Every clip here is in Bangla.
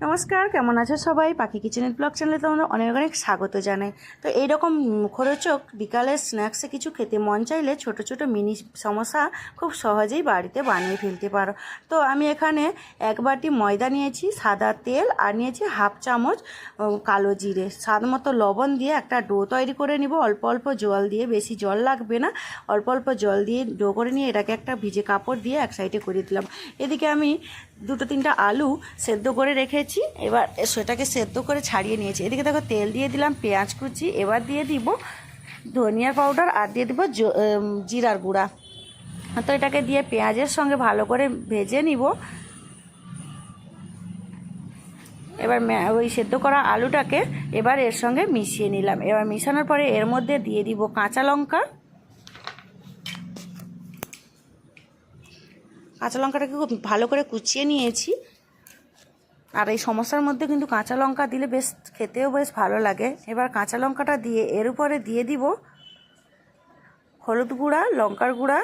নমস্কার, কেমন আছো সবাই? পাখি কিচেনের ব্লগ চ্যানেলে তোমাদের অনেক অনেক স্বাগত জানাই। তো এইরকম মুখরোচক বিকালের স্ন্যাক্সে কিছু খেতে মন চাইলে ছোট ছোট মিনি সমোসা খুব সহজেই বাড়িতে বানিয়ে ফেলতে পারো। তো আমি এখানে 1 বাটি ময়দা নিয়েছি, সাদা তেল আর নিয়েছি হাফ চামচ কালো জিরে, স্বাদ মতো লবণ দিয়ে একটা ডো তৈরি করে নিব। অল্প অল্প জল দিয়ে, বেশি জল লাগবে না, অল্প অল্প জল দিয়ে ডো করে নিয়ে এটাকে একটা ভিজে কাপড় দিয়ে এক সাইডে করে দিলাম। এদিকে আমি 2-3টা আলু সেদ্ধ করে রেখেছি, এবার সেটাকে সেদ্ধ করে ছাড়িয়ে নিয়েছি। এদিকে দেখো তেল দিয়ে দিলাম, পেঁয়াজ কুচি, এবার দিয়ে দিব ধনিয়া পাউডার আর দিয়ে দিব জিরার গুঁড়া। তো এটাকে দিয়ে পেঁয়াজের সঙ্গে ভালো করে ভেজে নিব। এবার ওই সেদ্ধ করা আলুটাকে এবার এর সঙ্গে মিশিয়ে নিলাম। এবার মিশানোর পরে এর মধ্যে দিয়ে দিব কাঁচা লঙ্কা। কাঁচা লঙ্কাটাকে খুব ভালো করে কুচিয়ে নিয়েছি। আর এই সমস্যার মধ্যে কিন্তু কাঁচা লঙ্কা দিলে বেশ খেতেও বেশ ভালো লাগে। এবার কাঁচা লঙ্কাটা দিয়ে এর উপরে দিয়ে দিব হলুদ গুঁড়া, লঙ্কার গুঁড়া,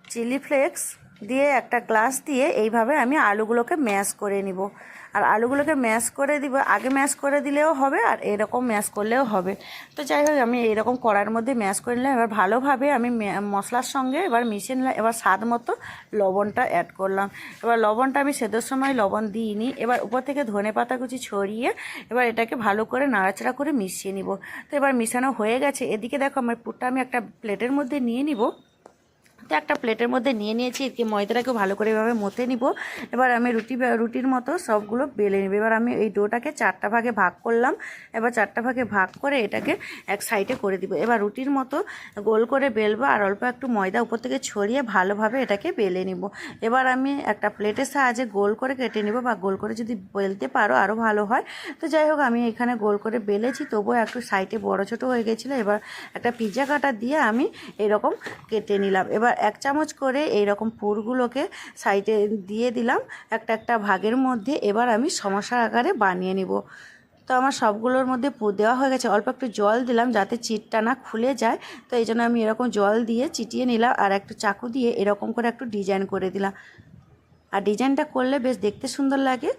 চিলি ফ্লেক্স দিয়ে একটা গ্লাস দিয়ে এইভাবে আমি আলুগুলোকে ম্যাশ করে নিব। আর আলুগুলোকে ম্যাশ করে দিব, আগে ম্যাশ করে দিলেও হবে আর এরকম ম্যাশ করলেও হবে। তো যাই হোক, আমি এইরকম কড়ার মধ্যে ম্যাশ করে নিলাম। এবার ভালোভাবে আমি মশলার সঙ্গে এবার মিশিয়ে নিলাম। এবার স্বাদ মতো লবণটা অ্যাড করলাম। এবার লবণটা আমি সেদ্ধর সময় লবণ দিইনি। এবার উপর থেকে ধনেপাতা কুচি ছড়িয়ে এবার এটাকে ভালো করে নাড়াচাড়া করে মিশিয়ে নিব। তো এবার মিশানো হয়ে গেছে। এদিকে দেখো আমার পুরটা আমি একটা প্লেটের মধ্যে নিয়ে নিব। তো একটা প্লেটের মধ্যে নিয়ে নিয়েছি, এদিকে ময়দাটাকে ভালো করে এভাবে মথে নিব। এবার আমি রুটির মতো সবগুলো বেলে নেব। এবার আমি এই ডোটাকে 4টা ভাগে ভাগ করলাম। এবার 4টা ভাগে ভাগ করে এটাকে এক সাইডে করে দিব। এবার রুটির মতো গোল করে বেলবো আর অল্প একটু ময়দা উপর থেকে ছড়িয়ে ভালোভাবে এটাকে বেলে নিব। এবার আমি একটা প্লেটের সাহায্যে গোল করে কেটে নিব, বা গোল করে যদি বেলতে পারো আরও ভালো হয়। তো যাই হোক, আমি এখানে গোল করে বেলেছি, তবুও একটু সাইডে বড় ছোটো হয়ে গেছিলো। এবার একটা পিৎজা কাটার দিয়ে আমি এরকম কেটে নিলাম। এবার 1 চামচ করে এইরকম পুরগুলোকে সাইডে দিয়ে দিলাম একটা একটা ভাগের মধ্যে। এবার আমি সমোসার আকারে বানিয়ে নিব। তো আমার সবগুলোর মধ্যে পুর দেওয়া হয়ে গেছে। অল্প একটু জল দিলাম যাতে চিটটা না খুলে যায়। তো এই জন্য আমি এরকম জল দিয়ে চিটিয়ে নিলাম আর একটু চাকু দিয়ে এরকম করে একটু ডিজাইন করে দিলাম। আর ডিজাইনটা করলে বেশ দেখতে সুন্দর লাগে।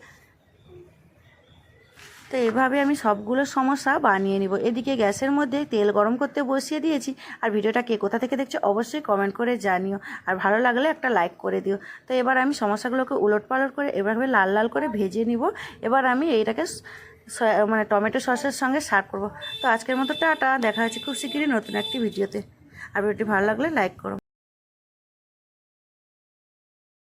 তো এভাবে আমি সবগুলো সমোসা বানিয়ে নিব। এদিকে গ্যাসের মধ্যে তেল গরম করতে বসিয়ে দিয়েছি। আর ভিডিওটা কে কোথা থেকে দেখছো অবশ্যই কমেন্ট করে জানিও, আর ভালো লাগলে একটা লাইক করে দিও। তো এবার আমি সমোসাগুলোকে উলটপালট করে এভাবে লাল লাল করে ভেজে নিব। এবার আমি এইটাকে টমেটো সসের সঙ্গে সার্ভ করব। তো আজকের মতো টাটা, দেখা হচ্ছে খুব শিগগিরই নতুন একটি ভিডিওতে। আর ভিডিওটি ভালো লাগলে লাইক করো।